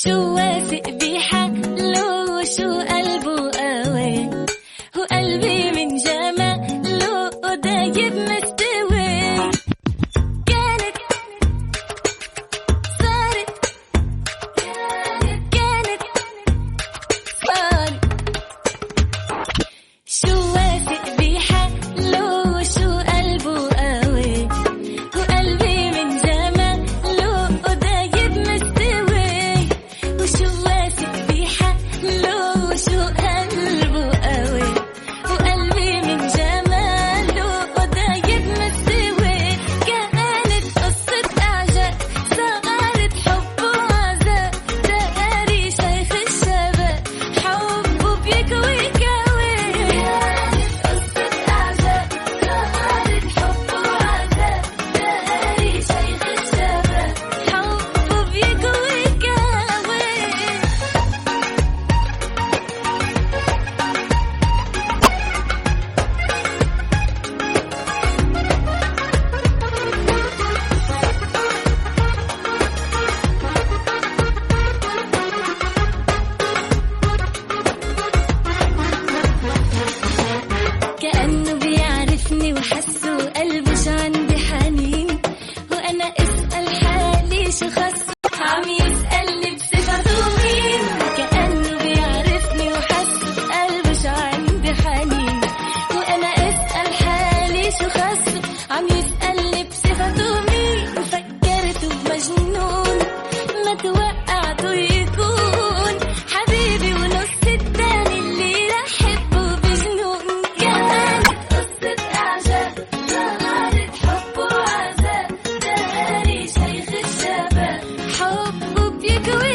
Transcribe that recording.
شو واثق بحاله وشو قلبه قوي، وقلبي من جماله دايب مستوي. كانت صارت كانت صارت. شو واثق بحاله وشو قلبه قوي، وقلبي من جماله دايب مستوي. وشو واثق بحاله وشو قلبه قوي، وقلبي من جماله دايب مستوي. كانت قصة إعجاب صارت حب وعذاب، داري شيخ الشباب حبه بيكوي كوي. كانت قصة إعجاب صارت حب وعذاب، داري شيخ الشباب حبه بيكوي كوي. كأنه بيعرفني وحسه قلبه شو عندي حنين، وأنا أسأل حالي شو خصه عم يسألني بصفته مين. كأنه بيعرفني وحسه قلبه شو عندي حنين، وأنا أسأل حالي شو خصه عم يسألني بصفته مين. فكرته بمجنون ما توقعته يكون حبيبي ونص التاني اللي رح حبه بجنون. كانت قصة إعجاب صارت حب وعذاب، داري شيخ الشباب حبه بيكوي